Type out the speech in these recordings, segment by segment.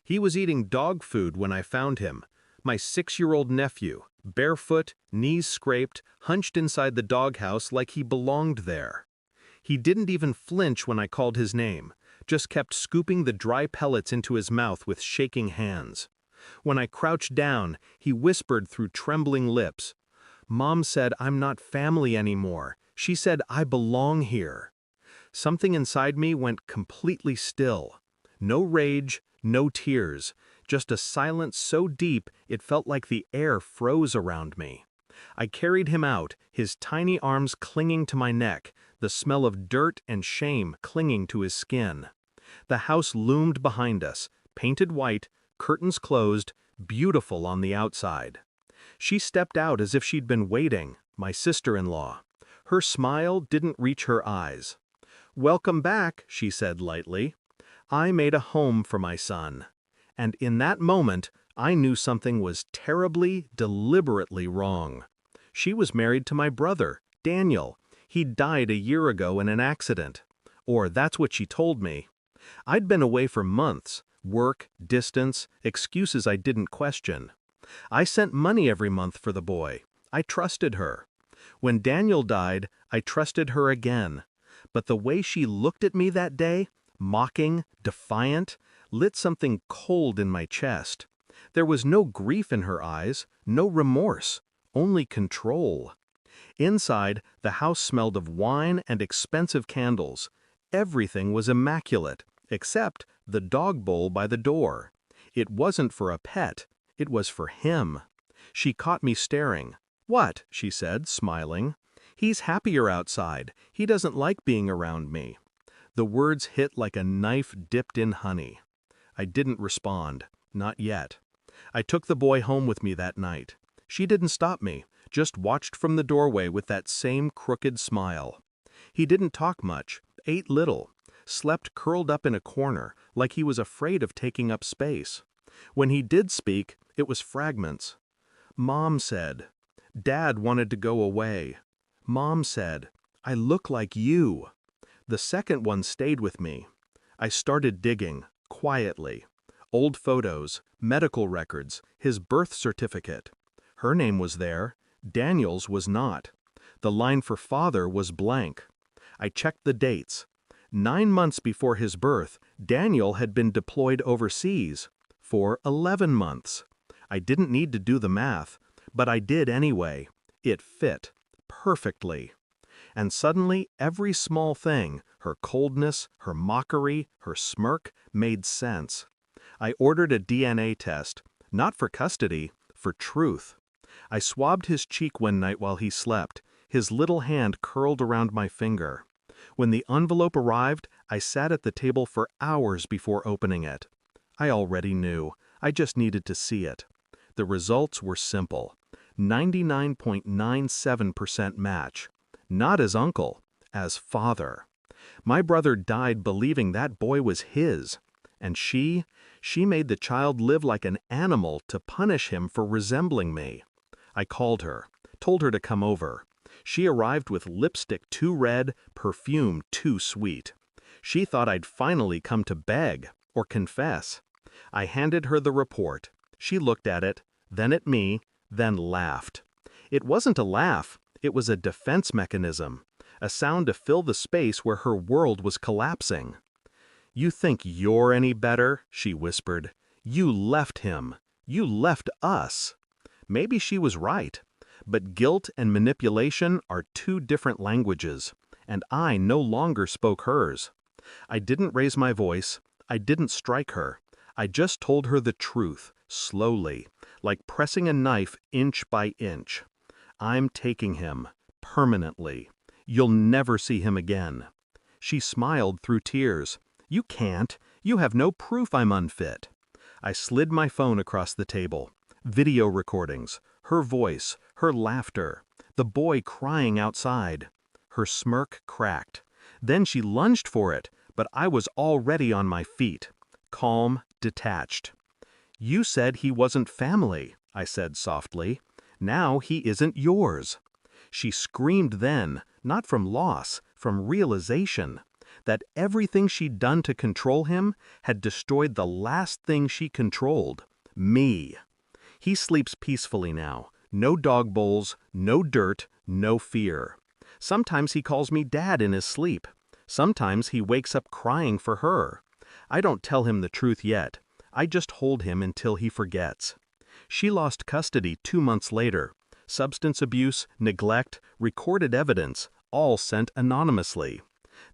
He was eating dog food when I found him. My 6-year-old nephew, barefoot, knees scraped, hunched inside the doghouse like he belonged there. He didn't even flinch when I called his name, just kept scooping the dry pellets into his mouth with shaking hands. When I crouched down, he whispered through trembling lips, "Mom said I'm not family anymore. She said I belong here." Something inside me went completely still. No rage, no tears, just a silence so deep it felt like the air froze around me. I carried him out, his tiny arms clinging to my neck, the smell of dirt and shame clinging to his skin. The house loomed behind us, painted white, curtains closed, beautiful on the outside. She stepped out as if she'd been waiting, my sister-in-law. Her smile didn't reach her eyes. "Welcome back," she said lightly. "I made a home for my son." And in that moment, I knew something was terribly, deliberately wrong. She was married to my brother, Daniel. He died a year ago in an accident. Or that's what she told me. I'd been away for months. Work, distance, excuses I didn't question. I sent money every month for the boy. I trusted her. When Daniel died, I trusted her again. But the way she looked at me that day, mocking, defiant, lit something cold in my chest. There was no grief in her eyes, no remorse, only control. Inside, the house smelled of wine and expensive candles. Everything was immaculate, except the dog bowl by the door. It wasn't for a pet, it was for him. She caught me staring. "What?" she said, smiling. "He's happier outside. He doesn't like being around me." The words hit like a knife dipped in honey. I didn't respond, not yet. I took the boy home with me that night. She didn't stop me, just watched from the doorway with that same crooked smile. He didn't talk much, ate little, slept curled up in a corner, like he was afraid of taking up space. When he did speak, it was fragments. "Mom said," "Dad wanted to go away," "Mom said," "I look like you." The second one stayed with me. I started digging, quietly. Old photos, medical records, his birth certificate. Her name was there, Daniel's was not. The line for father was blank. I checked the dates. 9 months before his birth, Daniel had been deployed overseas for 11 months. I didn't need to do the math, but I did anyway. It fit perfectly. And suddenly, every small thing, her coldness, her mockery, her smirk, made sense. I ordered a DNA test, not for custody, for truth. I swabbed his cheek one night while he slept, his little hand curled around my finger. When the envelope arrived, I sat at the table for hours before opening it. I already knew. I just needed to see it. The results were simple. 99.97% match. Not as uncle, as father. My brother died believing that boy was his. And she made the child live like an animal to punish him for resembling me. I called her, told her to come over. She arrived with lipstick too red, perfume too sweet. She thought I'd finally come to beg or confess. I handed her the report. She looked at it, then at me, then laughed. It wasn't a laugh, it was a defense mechanism, a sound to fill the space where her world was collapsing. "You think you're any better?" she whispered. "You left him. You left us." Maybe she was right, but guilt and manipulation are two different languages, and I no longer spoke hers. I didn't raise my voice, I didn't strike her, I just told her the truth, slowly, like pressing a knife inch by inch. "I'm taking him, permanently. You'll never see him again." She smiled through tears. "You can't. You have no proof I'm unfit." I slid my phone across the table. Video recordings, her voice, her laughter, the boy crying outside. Her smirk cracked. Then she lunged for it, but I was already on my feet, calm, detached. "You said he wasn't family," I said softly. "Now he isn't yours." She screamed then, not from loss, from realization. that everything she'd done to control him had destroyed the last thing she controlled, me. He sleeps peacefully now. No dog bowls, no dirt, no fear. Sometimes he calls me Dad in his sleep. Sometimes he wakes up crying for her. I don't tell him the truth yet. I just hold him until he forgets. She lost custody 2 months later. Substance abuse, neglect, recorded evidence, all sent anonymously.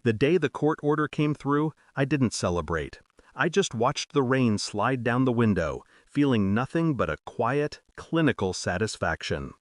The day the court order came through, I didn't celebrate. I just watched the rain slide down the window, feeling nothing but a quiet, clinical satisfaction.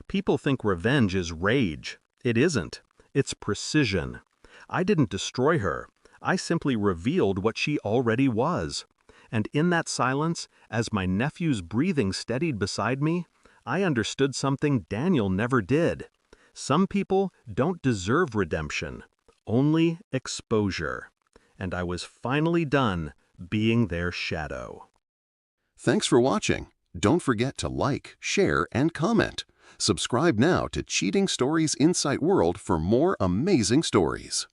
People think revenge is rage. It isn't. It's precision. I didn't destroy her. I simply revealed what she already was. And in that silence, as my nephew's breathing steadied beside me, I understood something Daniel never did. Some people don't deserve redemption, only exposure. And I was finally done being their shadow. Thanks for watching. Don't forget to like, share, and comment. Subscribe now to Cheating Stories Insight World for more amazing stories.